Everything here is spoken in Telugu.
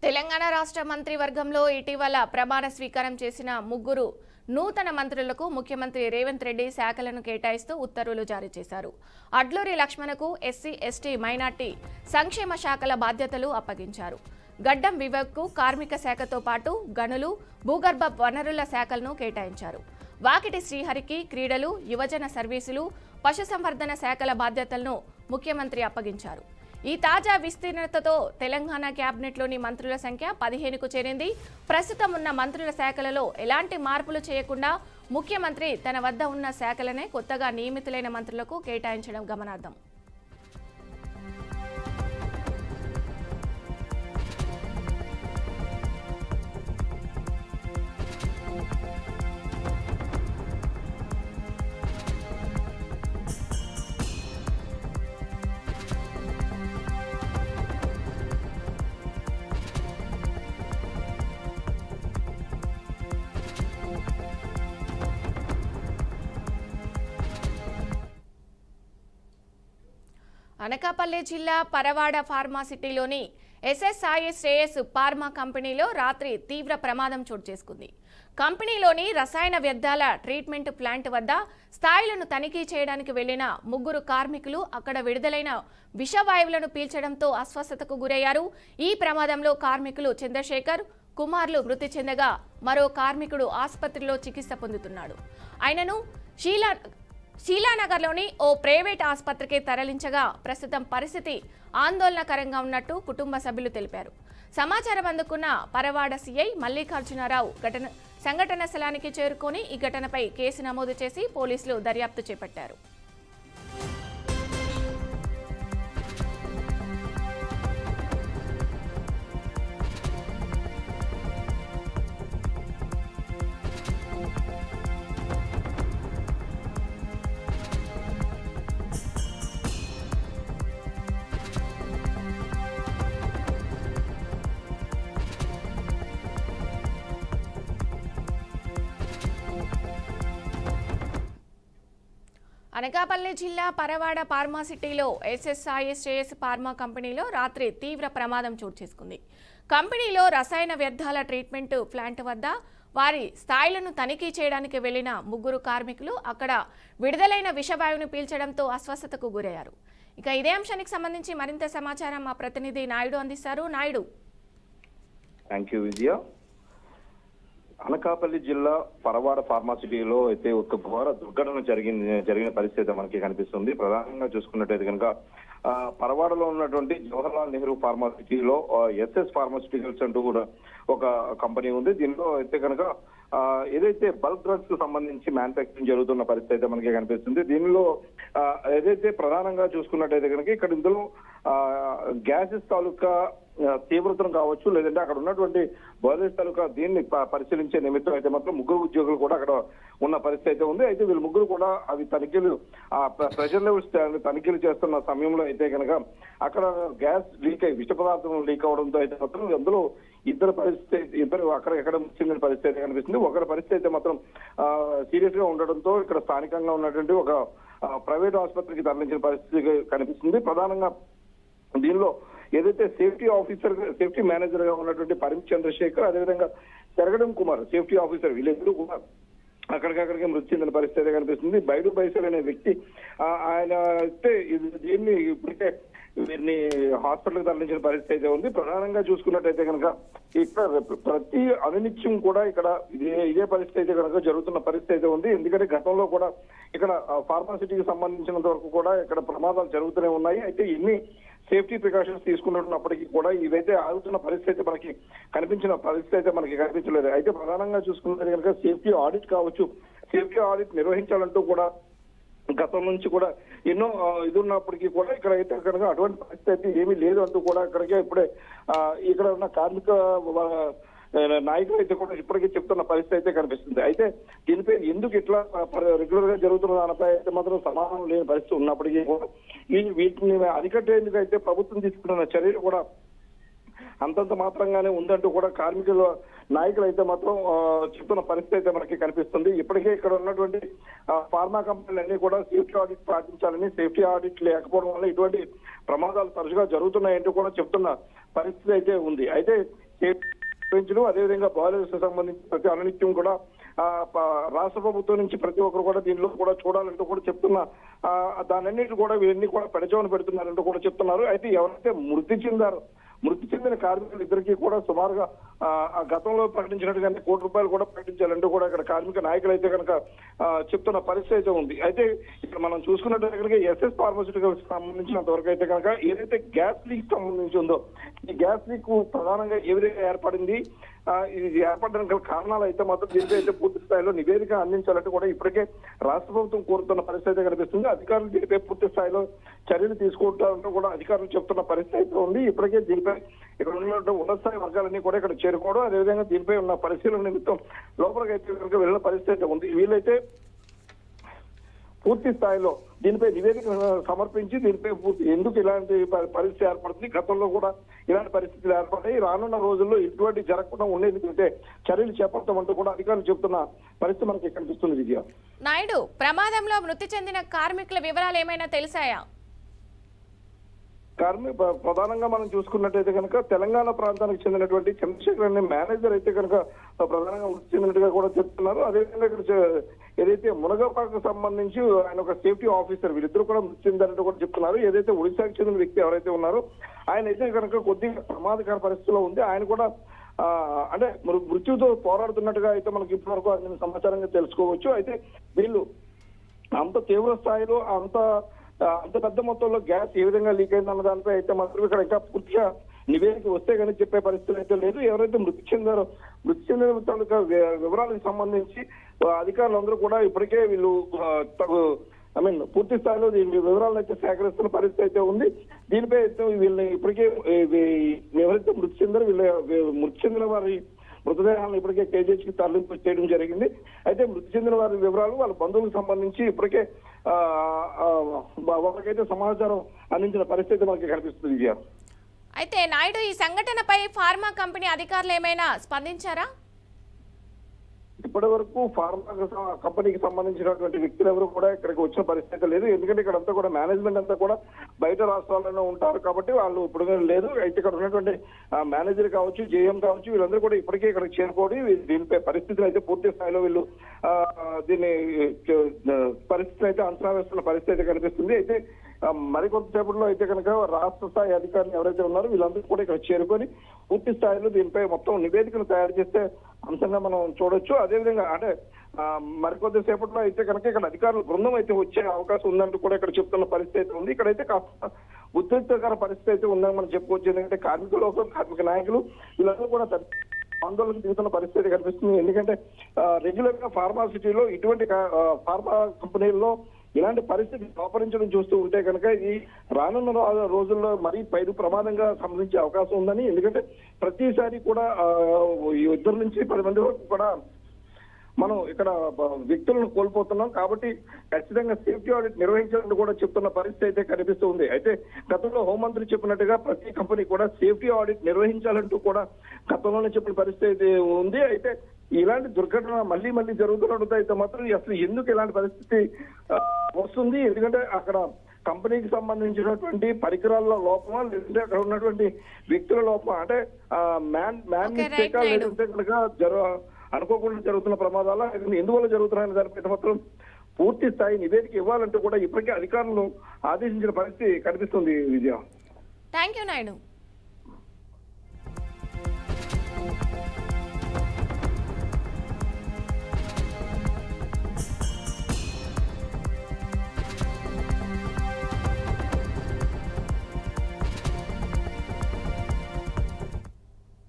తెలంగాణ రాష్ట్ర మంత్రివర్గంలో ఇటీవల ప్రమాణ స్వీకారం చేసిన ముగ్గురు నూతన మంత్రులకు ముఖ్యమంత్రి రేవంత్ రెడ్డి శాఖలను కేటాయిస్తూ ఉత్తర్వులు జారీ చేశారు. అడ్లూరి లక్ష్మణకు ఎస్సీ ఎస్టీ మైనార్టీ సంక్షేమ శాఖల బాధ్యతలు అప్పగించారు. గడ్డం వివేక్కు కార్మిక శాఖతో పాటు గనులు, భూగర్భ వనరుల శాఖలను కేటాయించారు. వాకిటి శ్రీహరికి క్రీడలు, యువజన సర్వీసులు, పశుసంవర్ధన శాఖల బాధ్యతలను ముఖ్యమంత్రి అప్పగించారు. ఈ తాజా విస్తీర్ణతతో తెలంగాణ క్యాబినెట్లోని మంత్రుల సంఖ్య 15కు చేరింది. ప్రస్తుతం ఉన్న మంత్రుల శాఖలలో ఎలాంటి మార్పులు చేయకుండా ముఖ్యమంత్రి తన వద్ద ఉన్న శాఖలనే కొత్తగా నియమితులైన మంత్రులకు కేటాయించడం గమనార్హం. అనకాపల్లి జిల్లా పరవాడ ఫార్మాసిటీలోని ఎస్ఎస్ఐ శ్రేయస్ ఫార్మా కంపెనీలో రాత్రి తీవ్ర ప్రమాదం చోటు చేసుకుంది. కంపెనీలోని రసాయన వ్యర్థాల ట్రీట్మెంట్ ప్లాంట్ వద్ద స్థాయిలను తనిఖీ చేయడానికి వెళ్లిన ముగ్గురు కార్మికులు అక్కడ విడుదలైన విషవాయువులను పీల్చడంతో అస్వస్థతకు గురయ్యారు. ఈ ప్రమాదంలో కార్మికులు చంద్రశేఖర్, కుమార్లు మృతి చెందగా మరో కార్మికుడు ఆసుపత్రిలో చికిత్స పొందుతున్నాడు. ఆయనను శీలానగర్లోని ఓ ప్రైవేట్ ఆసుపత్రికి తరలించగా ప్రస్తుతం పరిస్థితి ఆందోళనకరంగా ఉన్నట్టు కుటుంబ సభ్యులు తెలిపారు. సమాచారం అందుకున్న పరవాడ సీఐ మల్లికార్జునరావు సంఘటన స్థలానికి చేరుకొని ఈ ఘటనపై కేసు నమోదు చేసి పోలీసులు దర్యాప్తు చేపట్టారు. అనకాపల్లి జిల్లా పరవాడ ఫార్మాసిటీలో ఎస్ఎస్ఐ శ్రేయస్ ఫార్మా కంపెనీలో రాత్రి తీవ్ర ప్రమాదం చోటు చేసుకుంది. కంపెనీలో రసాయన వ్యర్థాల ట్రీట్మెంట్ ప్లాంట్ వద్ద వారి స్థాయిలను తనిఖీ చేయడానికి వెళ్లిన ముగ్గురు కార్మికులు అక్కడ విడుదలైన విషవాయువును పీల్చడంతో అస్వస్థతకు గురయ్యారు. ఇక ఇదే అంశానికి సంబంధించి మరింత సమాచారం మా ప్రతినిధి నాయుడు అందిస్తారు. నాయుడు. థ్యాంక్ యూ విజయ. అనకాపల్లి జిల్లా పరవాడ ఫార్మాసిటీలో అయితే ఒక ఘోర దుర్ఘటన జరిగిన పరిస్థితి మనకి కనిపిస్తుంది. ప్రధానంగా చూసుకున్నట్టయితే కనుక పరవాడలో ఉన్నటువంటి జవహర్లాల్ నెహ్రూ ఫార్మాసిటీలో ఎస్ఎస్ ఫార్మాస్యూటికల్స్ అంటూ కూడా ఒక కంపెనీ ఉంది. దీనిలో అయితే కనుక ఏదైతే బల్క్ డ్రగ్స్ కు సంబంధించి మ్యానుఫ్యాక్చరింగ్ జరుగుతున్న పరిస్థితి అయితే మనకి కనిపిస్తుంది. దీనిలో ఏదైతే ప్రధానంగా చూసుకున్నట్టయితే కనుక ఇక్కడ ఇందులో గ్యాసెస్ తాలూకా తీవ్రతను కావచ్చు, లేదంటే అక్కడ ఉన్నటువంటి బాయిలర్స్ తాలూకా దీన్ని పరిశీలించే నిమిత్తం అయితే మాత్రం ముగ్గురు ఉద్యోగులు కూడా అక్కడ ఉన్న పరిస్థితి అయితే ఉంది. అయితే వీళ్ళు ముగ్గురు కూడా అవి తనిఖీలు ప్రెషర్ లెవెల్స్ తనిఖీలు చేస్తున్న సమయంలో అయితే కనుక అక్కడ గ్యాస్ లీక్ అయ్యి విష పదార్థం లీక్ అవడంతో అయితే మాత్రం అందులో ఇద్దరు అక్కడ ఎక్కడ చెందిన పరిస్థితి అయితే కనిపిస్తుంది. ఒకరి పరిస్థితి అయితే మాత్రం సీరియస్ గా ఉండడంతో ఇక్కడ స్థానికంగా ఉన్నటువంటి ఒక ప్రైవేట్ ఆసుపత్రికి తరలించిన పరిస్థితి కనిపిస్తుంది. ప్రధానంగా దీనిలో ఏదైతే సేఫ్టీ మేనేజర్ గా ఉన్నటువంటి పరిమిత్ చంద్రశేఖర్, అదేవిధంగా చెరగడం కుమార్ సేఫ్టీ ఆఫీసర్, వీళ్ళిద్దరూ కూడా అక్కడికక్కడికి మృతి చెందిన పరిస్థితి కనిపిస్తుంది. బైడు బైసల్ అనే వ్యక్తి ఆయన అయితే దీన్ని ఇప్పటికే వీరిని హాస్పిటల్కి తరలించిన పరిస్థితి అయితే ఉంది. ప్రధానంగా చూసుకున్నట్టయితే కనుక ఇక్కడ ప్రతి అనునిత్యం కూడా ఇక్కడ ఇదే పరిస్థితి అయితే కనుక జరుగుతున్న పరిస్థితి అయితే ఉంది. ఎందుకంటే గతంలో కూడా ఇక్కడ ఫార్మాసిటీకి సంబంధించినంత వరకు కూడా ఇక్కడ ప్రమాదాలు జరుగుతూనే ఉన్నాయి. అయితే ఎన్ని సేఫ్టీ ప్రికాషన్స్ తీసుకుంటున్నప్పటికీ కూడా ఇవైతే ఆగుతున్న పరిస్థితి మనకి కనిపించిన పరిస్థితి అయితే మనకి కనిపించలేదు. అయితే ప్రధానంగా చూసుకుంటే కనుక సేఫ్టీ ఆడిట్ కావచ్చు, సేఫ్టీ ఆడిట్ నిర్వహించాలంటూ కూడా గతం నుంచి కూడా ఎన్నో ఇది ఉన్నప్పటికీ కూడా ఇక్కడ అయితే కనుక అటువంటి పరిస్థితి అయితే ఏమీ లేదు అంటూ కూడా ఇక్కడికే ఇప్పుడే ఇక్కడ ఉన్న కార్మిక నాయకులు అయితే కూడా ఇప్పటికీ చెప్తున్న పరిస్థితి అయితే కనిపిస్తుంది. అయితే దీనిపై ఎందుకు ఇట్లా రెగ్యులర్ గా జరుగుతున్న దానిపై అయితే మాత్రం సమాధానం లేని పరిస్థితి ఉన్నప్పటికీ కూడా వీటిని అరికట్టేందుకు అయితే ప్రభుత్వం తీసుకుంటున్న చర్యలు కూడా అంతంత మాత్రంగానే ఉందంటూ కూడా కార్మికుల నాయకులు అయితే మాత్రం చెప్తున్న పరిస్థితి అయితే మనకి కనిపిస్తుంది. ఇప్పటికే ఇక్కడ ఉన్నటువంటి ఫార్మా కంపెనీలన్నీ కూడా సేఫ్టీ ఆడిట్ పాటించాలని, సేఫ్టీ ఆడిట్ లేకపోవడం వల్ల ఇటువంటి ప్రమాదాలు తరచుగా జరుగుతున్నాయంటూ కూడా చెప్తున్న పరిస్థితి అయితే ఉంది. అయితే పెంచడం, అదేవిధంగా బాయిలర్స్ సంబంధించి ప్రతి అనునిత్యం కూడా రాష్ట్ర ప్రభుత్వం నుంచి ప్రతి ఒక్కరు కూడా దీనిలో కూడా చూడాలంటూ కూడా చెప్తున్న దానన్నిటి కూడా వీళ్ళన్ని కూడా పెడచవన పెడుతున్నారంటూ కూడా చెప్తున్నారు. అయితే ఎవరైతే మృతి చెందిన కార్మికులు ఇద్దరికి కూడా సుమారుగా గతంలో ప్రకటించినట్టుగానే ₹1,00,00,000 కూడా ప్రకటించాలంటూ కూడా ఇక్కడ కార్మిక నాయకులు అయితే కనుక చెప్తున్న పరిస్థితి అయితే ఉంది. అయితే ఇక్కడ మనం చూసుకున్నట్టు కనుక ఎస్ఎస్ ఫార్మాస్యూటికల్స్ సంబంధించినంత వరకు అయితే కనుక ఏదైతే గ్యాస్ లీక్ సంబంధించి ఉందో ఈ గ్యాస్ లీక్ ప్రధానంగా ఏ విధంగా ఏర్పడింది, ఇది ఏర్పడడానికి గల కారణాలు అయితే మాత్రం దీనిపై అయితే పూర్తి స్థాయిలో నివేదిక అందించాలంటూ కూడా ఇప్పటికే రాష్ట్ర ప్రభుత్వం కోరుతున్న పరిస్థితి అయితే కనిపిస్తుంది. అధికారులు దీనిపై పూర్తి స్థాయిలో చర్యలు తీసుకుంటారంటూ కూడా అధికారులు చెప్తున్న పరిస్థితి అయితే ఉంది. ఇప్పటికే దీనిపై ఇక్కడ ఉన్నటువంటి ఉన్నత స్థాయి వర్గాలన్నీ కూడా ఇక్కడ చేరుకోవడం, అదేవిధంగా దీనిపై ఉన్న పరిశీలన నిమిత్తం లోపలికి అయితే కనుక వెళ్ళిన పరిస్థితి అయితే ఉంది. వీళ్ళైతే పూర్తి స్థాయిలో దీనిపై నివేదిక సమర్పించి దీనిపై ఎందుకు ఇలాంటి పరిస్థితి ఏర్పడుతుంది, గతంలో కూడా ఇలాంటి పరిస్థితులు ఏర్పడ్డాయి, రానున్న రోజుల్లో ఇటువంటి జరగకుండా ఉండేందుకంటే చర్యలు చేపడతామంటూ కూడా అధికారులు చెబుతున్న పరిస్థితి మనకి కనిపిస్తుంది. విజయ నాయుడు, ప్రమాదంలో మృతి చెందిన కార్మికుల వివరాలు ఏమైనా తెలిసాయా? ప్రధానంగా మనం చూసుకున్నట్టయితే కనుక తెలంగాణ ప్రాంతానికి చెందినటువంటి చంద్రశేఖర్ అనే మేనేజర్ అయితే కనుక ప్రధానంగా మృతి చెందినట్టుగా కూడా చెప్తున్నారు. అదేవిధంగా ఇక్కడ ఏదైతే మునగపాకు సంబంధించి ఆయన ఒక సేఫ్టీ ఆఫీసర్ వీళ్ళిద్దరు కూడా మృతి చెందారంటూ కూడా చెప్తున్నారు. ఏదైతే ఒడిశాకు చెందిన వ్యక్తి ఎవరైతే ఉన్నారో ఆయన అయితే కనుక కొద్దిగా ప్రమాదకర పరిస్థితిలో ఉంది. ఆయన కూడా అంటే మృత్యుతో పోరాడుతున్నట్టుగా అయితే మనకి ఇప్పటి వరకు ఆయన సమాచారంగా తెలుసుకోవచ్చు. అయితే వీళ్ళు అంత తీవ్ర స్థాయిలో అంత పెద్ద మొత్తంలో గ్యాస్ ఏ విధంగా లీక్ అయిందన్న దానిపై అయితే మాత్రం ఇక్కడ ఇంకా పూర్తిగా నివేదిక వస్తే కానీ చెప్పే పరిస్థితి అయితే లేదు. ఎవరైతే మృతి చెందిన తాలూకా వివరాలకు సంబంధించి అధికారులందరూ కూడా ఇప్పటికే వీళ్ళు పూర్తి స్థాయిలో వివరాలను అయితే సేకరిస్తున్న పరిస్థితి అయితే ఉంది. దీనిపై అయితే వీళ్ళని ఇప్పటికే ఎవరైతే మృతి చెందారో మృతి చెందిన వారి మృతదేహాలను ఇప్పటికే కేజీహెచ్కి తరలింపు చేయడం జరిగింది. అయితే మృతి చెందిన వారి వివరాలు వాళ్ళ బంధువులకు సంబంధించి ఇప్పటికే వాళ్ళకైతే సమాచారం అందించిన పరిస్థితి మనకి కనిపిస్తుంది. విజయ, అయితే నాయుడు, ఈ సంఘటనపై ఫార్మా కంపెనీ అధికారులు ఏమైనా స్పందించారా? ఇప్పటి వరకు ఫార్మా కంపెనీకి సంబంధించినటువంటి వ్యక్తులు ఎవరు కూడా ఇక్కడికి వచ్చిన పరిస్థితి లేదు. ఎందుకంటే ఇక్కడ అంతా కూడా మేనేజ్మెంట్ అంతా కూడా బయట రాష్ట్రాల్లోనే ఉంటారు కాబట్టి వాళ్ళు ఇప్పుడు లేదు. అయితే ఇక్కడ ఉన్నటువంటి మేనేజర్ కావచ్చు, జేఎం కావచ్చు, వీళ్ళందరూ కూడా ఇప్పటికే ఇక్కడికి చేరుకోవడం దీనిపై పరిస్థితులు అయితే పూర్తి స్థాయిలో వీళ్ళు దీన్ని పరిస్థితిని అయితే అంచనా వేస్తున్న పరిస్థితి అయితే కనిపిస్తుంది. అయితే మరికొంతసేపట్లో అయితే కనుక రాష్ట్ర స్థాయి అధికారులు ఎవరైతే ఉన్నారో వీళ్ళందరూ కూడా ఇక్కడ చేరుకొని పూర్తి స్థాయిలో దీనిపై మొత్తం నివేదికను తయారు చేస్తే అంశంగా మనం చూడొచ్చు. అదేవిధంగా అంటే మరికొద్దిసేపట్లో అయితే కనుక ఇక్కడ అధికారుల బృందం అయితే వచ్చే అవకాశం ఉందంటూ కూడా ఇక్కడ చెప్తున్న పరిస్థితి అయితే ఉంది. ఇక్కడైతే కాస్త ఉద్రిక్తకర పరిస్థితి అయితే ఉందని మనం చెప్పుకోవచ్చు. ఎందుకంటే కార్మిక నాయకులు వీళ్ళందరూ కూడా ఆందోళనకు దిగుతున్న పరిస్థితి కనిపిస్తుంది. ఎందుకంటే రెగ్యులర్ గా ఫార్మా సిటీలో ఇటువంటి ఫార్మా కంపెనీల్లో ఇలాంటి పరిస్థితి వ్యవహరించడం చూస్తూ ఉంటే కనుక ఈ రానున్న రోజుల్లో మరీ పైరు ప్రమాదంగా సంబంధించే అవకాశం ఉందని, ఎందుకంటే ప్రతిసారి కూడా 2 నుంచి 10 మంది వరకు కూడా మనం ఇక్కడ వ్యక్తులను కోల్పోతున్నాం. కాబట్టి ఖచ్చితంగా సేఫ్టీ ఆడిట్ నిర్వహించాలని కూడా చెప్తున్న పరిస్థితి అయితే కనిపిస్తూ ఉంది. అయితే గతంలో హోంమంత్రి చెప్పినట్టుగా ప్రతి కంపెనీ కూడా సేఫ్టీ ఆడిట్ నిర్వహించాలంటూ కూడా గతంలోనే చెప్పిన పరిస్థితి అయితే ఉంది. అయితే ఇలాంటి దుర్ఘటన మళ్ళీ జరుగుతున్నట్టు అయితే మాత్రం అసలు ఎందుకు ఇలాంటి పరిస్థితి వస్తుంది, ఎందుకంటే అక్కడ కంపెనీకి సంబంధించినటువంటి పరికరాల లోపమా, లేదంటే అక్కడ ఉన్నటువంటి వ్యక్తుల లోపమా, అంటే మ్యాన్ మిస్టేక్ లేదంటే కనుక అనుకోకుండా జరుగుతున్న ప్రమాదాల ఎందువల్ల జరుగుతున్నాయని దానిపై మాత్రం పూర్తి స్థాయి నివేదిక ఇవ్వాలంటూ కూడా ఇప్పటికే అధికారులను ఆదేశించిన పరిస్థితి కనిపిస్తుంది. విజయ, థ్యాంక్ యూ నాయుడు.